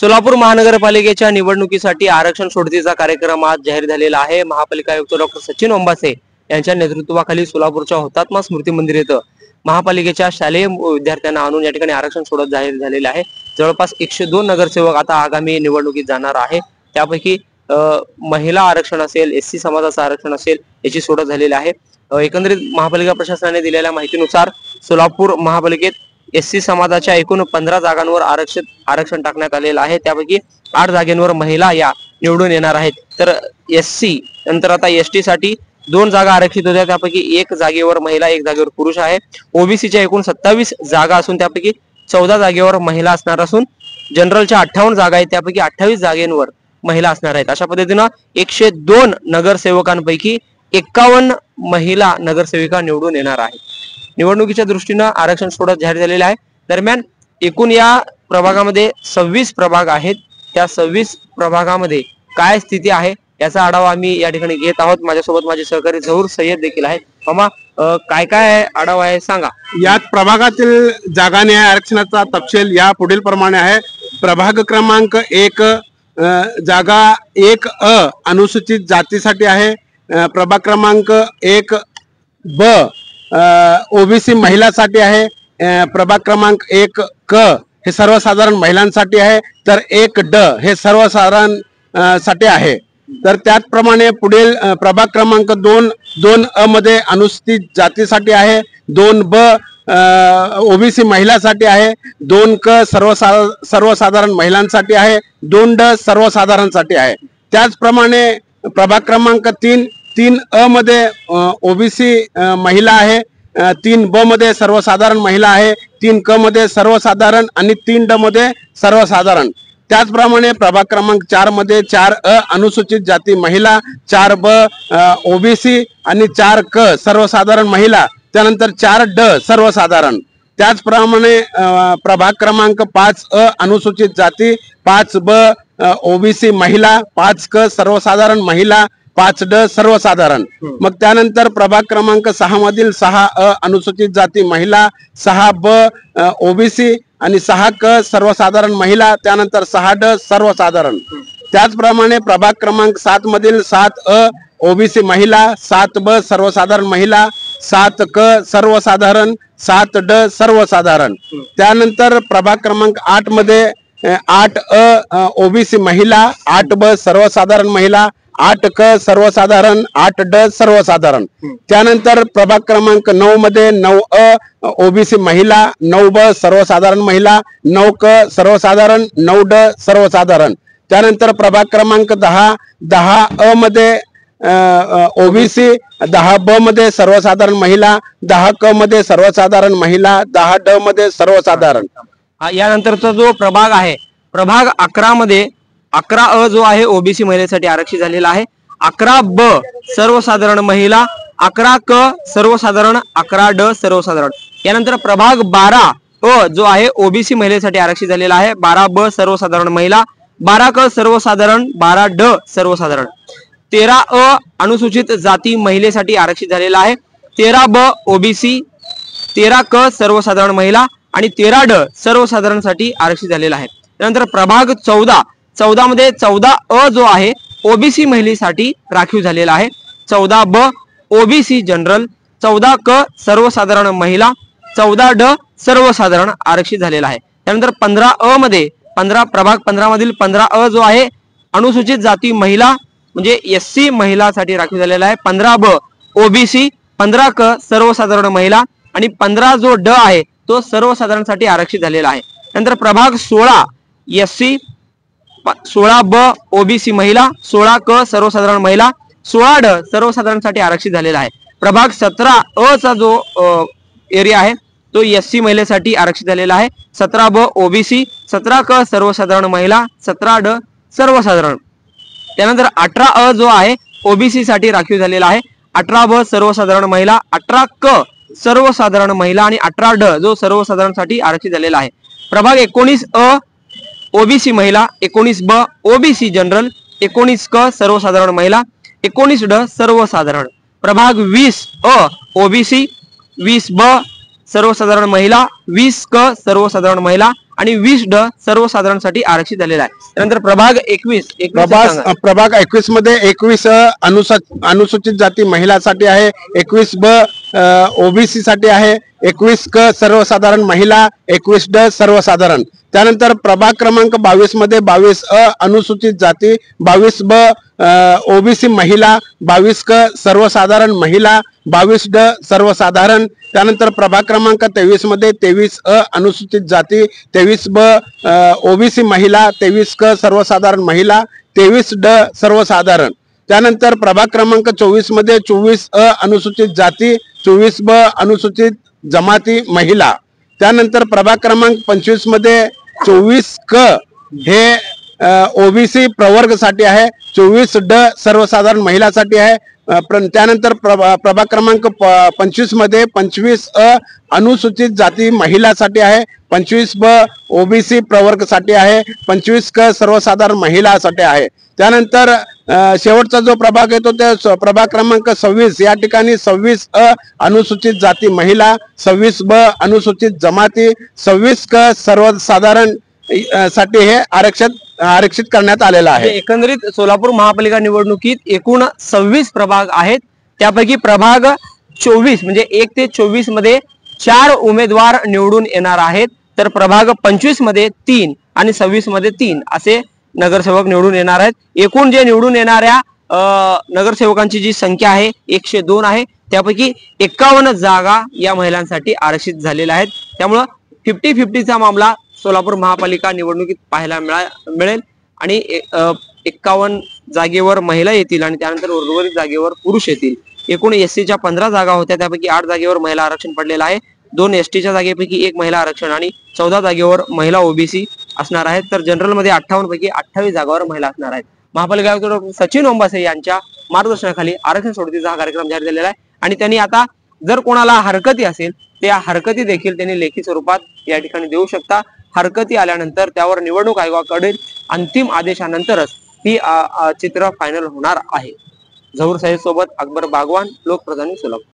सोलापूर महानगरपालिकेच्या निवडणुकीसाठी आरक्षण सोडतीचा कार्यक्रम आज जाहीर झालेला आहे। महापालिका आयुक्त डॉक्टर सचिन ओंबासे यांच्या नेतृत्वाखाली सोलापूरच्या हुतात्मा स्मृती मंदिर येथे महापालिकेच्या शालेय विद्यार्थ्यांना आणून या ठिकाणी आरक्षण सोडत जाहीर झालेले आहे। जवळपास 102 नगरसेवक आता आगामी निवडणुकीत जाणार आहे। त्यापैकी महिला आरक्षण असेल, एससी समाजाचं आरक्षण असेल याची सोडत झालेली आहे। एकंदरीत महापालिका प्रशासनाने दिलेल्या माहितीनुसार सोलापूर महापालिकेत एससी समाजाच्या एकूण 15 जागांवर आरक्षण टाकण्यात आलेलं आहे। त्यापैकी 8 जागांवर महिला या निवडून येणार आहेत। तर एससी नंतर आता एसटी साठी 2 जागा आरक्षित होत्या, त्यापैकी 1 जागेवर महिला 1 जागेवर पुरुष आहे। ओबीसीच्या एकूण 27 जागा असून त्यापैकी 14 जागेवर महिला असणार असून जनरलच्या 58 जागा आहेत, त्यापैकी 28 जागांवर महिला असणार आहेत। अशा पद्धतीने 102 नगरसेवकांपैकी 51 महिला नगरसेविका निवडून येणार आहेत। निवडणुकीच्या दृष्टीने आरक्षण सोडत जाहीर झालेले आहे। दरम्यान एकूण या प्रभागामध्ये 26 प्रभाग आहेत। त्या 26 प्रभागामध्ये काय स्थिती आहे याचा आढावा आम्ही या ठिकाणी घेत आहोत। माझ्यासोबत माझे सहकारी झहूर सय्यद देखील आहेत। मामा, काय काय आढावा आहे सांगा। यात प्रभागातील जागा न्याय आरक्षणाचा तपशील या पुढील प्रमाणे आहे। प्रभाग क्रमांक 1 जागा 1 अनुसूचित जातीसाठी आहे। प्रभाग क्रमांक 1 ब ओबीसी महिलासाठी आहे। प्रभाग क्रमांक 1 क हे सर्वसाधारण महिलांसाठी आहे, तर 1 ड हे सर्वसाधारण साठी आहे। तर त्याचप्रमाणे पुढील प्रभाग क्रमांक 2 अ मध्ये अनुसूचित जातीसाठी आहे। 2 ब ओबीसी महिलासाठी आहे। 2 क सर्वसाधारण महिलांसाठी आहे। 2 ड सर्वसाधारणसाठी आहे। त्याचप्रमाणे प्रभाग क्रमांक 3 अ मध्ये ओबीसी महिला आहे। 3 ब मध्ये सर्वसाधारण महिला आहे। 3 क मध्ये सर्वसाधारण आणि 3 ड मध्ये सर्वसाधारण। त्याचप्रमाणे प्रभाग क्रमांक 4 मध्ये 4 अ अनुसूचित जाती महिला, 4 ब ओबीसी आणि 4 क सर्वसाधारण महिला, त्यानंतर 4 ड सर्वसाधारण। त्याचप्रमाणे प्रभाग क्रमांक 5 अ अनुसूचित जाती, 5 ब ओबीसी महिला, 5 क सर्वसाधारण महिला, 5 ड सर्वसाधारण। मग त्यानंतर प्रभाग क्रमांक 6 मधील 6 अ अनुसूचित जाती महिला, 6 ब ओबीसी आणि 6 क सर्वसाधारण महिला, त्यानंतर 6 ड सर्वसाधारण। त्याचप्रमाणे प्रभाग क्रमांक 7 मधील 7 अ ओबीसी महिला, 7 ब सर्वसाधारण महिला, 7 क सर्वसाधारण, 7 ड सर्वसाधारण। त्यानंतर प्रभाग क्रमांक 8 मध्ये 8 अ ओबीसी महिला, 8 ब सर्वसाधारण महिला, 8 क सर्वसाधारण, 8 ड सर्वसाधारण। त्यानंतर प्रभाग क्रमांक 9 मध्ये 9 अ ओबीसी महिला, 9 ब सर्वसाधारण महिला, 9 क सर्वसाधारण, 9 ड सर्वसाधारण। त्यानंतर प्रभाग क्रमांक 10 अ मध्ये ओबीसी, 10 ब मध्ये सर्वसाधारण महिला, 10 क मध्ये सर्वसाधारण महिला, 10 ड मध्ये सर्वसाधारण। यानंतरचा जो प्रभाग आहे, प्रभाग 11 मध्ये 11 अ जो आहे ओबीसी महिलेसाठी आरक्षित झालेला आहे। 11 ब सर्वसाधारण महिला, 11 क सर्वसाधारण, 11 ड सर्वसाधारण। यानंतर प्रभाग 12 अ जो आहे ओबीसी महिलेसाठी आरक्षित झालेला आहे। 12 ब सर्वसाधारण महिला, 12 क सर्वसाधारण, 12 ड सर्वसाधारण। 13 अ अनुसूचित जाती महिलेसाठी आरक्षित झालेला आहे। 13 ब ओबीसी, 13 क सर्वसाधारण महिला आणि 13 ड सर्वसाधारणसाठी आरक्षित झालेला आहे। त्यानंतर प्रभाग 14 मध्ये 14 अ जो आहे ओबीसी महिलेसाठी राखीव झालेला आहे। 14 ब ओबीसी जनरल, 14 क सर्वसाधारण महिला, 14 ड सर्वसाधारण आरक्षित झालेला आहे। त्यानंतर 15 अ मध्ये प्रभाग 15 मधील 15 अ जो आहे अनुसूचित जाती महिला म्हणजे एससी महिलासाठी राखीव झालेला आहे। 15 ब ओबीसी, 15 क सर्वसाधारण महिला आणि 15 जो ड आहे तो सर्वसाधारणसाठी आरक्षित झालेला आहे। नंतर प्रभाग 16 एससी, 16 ब ओबीसी महिला, 16 क सर्वसाधारण महिला, 16 ड सर्वसाधारणसाठी आरक्षित झालेला आहे। प्रभाग 17 अ चा जो एरिया आहे तो एससी महिलेसाठी आरक्षित झालेला आहे। 17 ब ओबीसी, 17 क सर्वसाधारण महिला, 17 ड सर्वसाधारण। त्यानंतर 18 अ जो आहे ओबीसी साठी राखीव झालेला आहे। 18 ब सर्वसाधारण महिला, 18 क सर्वसाधारण महिला आणि 18 ड जो सर्वसाधारणसाठी आरक्षित झालेला आहे। प्रभाग 19 अ ओबीसी महिला, 19 ब ओबीसी जनरल, 19 क सर्वसाधारण महिला, 19 ड सर्वसाधारण। प्रभाग 20 अ ओबीसी, 20 ब सर्वसाधारण महिला, 20 क सर्वसाधारण महिला आणि 20 सर्वसाधारणसाठी आरक्षित झालेला आहे. त्यानंतर प्रभाग 21 प्रभाग 21 मध्ये 21 अनुसूचित जाती महिलासाठी आहे, 21 ओबीसी साठी आहे, 21 सर्वसाधारण महिला, 21 सर्वसाधारण. त्यानंतर प्रभाग क्रमांक 22 मध्ये 22 अनुसूचित जाती, 22 ओबीसी महिला, 22 सर्वसाधारण महिला, 22 सर्वसाधारण. त्यानंतर प्रभाग क्रमांक 23 मध्ये 23 अनुसूचित जाती, 23 ओबीसी महिला, 23 सर्वसाधारण महिला, 23 सर्वसाधारण. त्यानंतर प्रभाग क्रमांक 24 मध्ये 24 अनुसूचित जाती, 24 अनुसूचित जमाती महिला. त्यानंतर प्रभाग क्रमांक 25 मध्ये 24 हे ओबीसी प्रवर्ग साठी आहे, 24 सर्वसाधारण महिलासाठी आहे. त्यानंतर प्रभाग क्रमांक 25 मध्ये 25 अनुसूचित जाती महिलासाठी आहे, 25 ओबीसी प्रवर्ग साठी आहे, 25 सर्वसाधारण महिलासाठी आहे. त्यानंतर शेवटचा जो प्रभाग येतो त्या प्रभाग क्रमांक 26 या ठिकाणी 26 अनुसूचित जाती महिला, 26 अनुसूचित जमाती, 26 सर्वसाधारण साठी हे आरक्षित करण्यात आलेलं आहे. एकंदरीत सोलापूर महापालिका निवडणुकीत एकूण 26 प्रभाग आहेत. त्यापैकी प्रभाग 24 म्हणजे 1 ते 24 मध्ये 4 उमेदवार निवडून येणार आहेत, तर प्रभाग 25 मध्ये 3 आणि 26 मध्ये 3 असे नगरसेवक निवडून येणार आहेत. एकूण जे निवडून येणाऱ्या नगरसेवकांची जी संख्या आहे 102 आहे. त्यापैकी 51 जागा या महिलांसाठी आरक्षित झालेल्या आहेत. त्यामुळं 50-50चा मामला सोलापूर महापालिका निवडणुकीत पाहायला मिळेल आणि 51 जागेवर महिला येतील आणि त्यानंतर उर्वरित जागेवर पुरुष येतील. एकूण एससीच्या 15 जागा होत्या, त्यापैकी 8 जागेवर महिला आरक्षण पडलेलं आहे. 2 एसटीच्या जागेपैकी 1 महिला आरक्षण आणि 14 जागेवर महिला ओबीसी असणार आहेत. तर जनरल मध्ये 58 पैकी 28 जागावर महिला असणार आहेत. महापालिका आयुक्त सचिन ओंबासे यांच्या मार्गदर्शनाखाली आरक्षण सोडतीचा हा कार्यक्रम जाहीर झालेला आहे आणि त्यांनी आता जर कोणाला हरकती असेल त्या हरकती देखील त्यांनी लेखी स्वरूपात या ठिकाणी देऊ शकता. हरकती आल्यानंतर त्यावर निवडणूक आयोगाकडे अंतिम आदेशानंतरच ही चित्र फायनल होणार आहे. झहूर साहेब सोबत अकबर बागवान, लोकप्रधानी सोलापूर.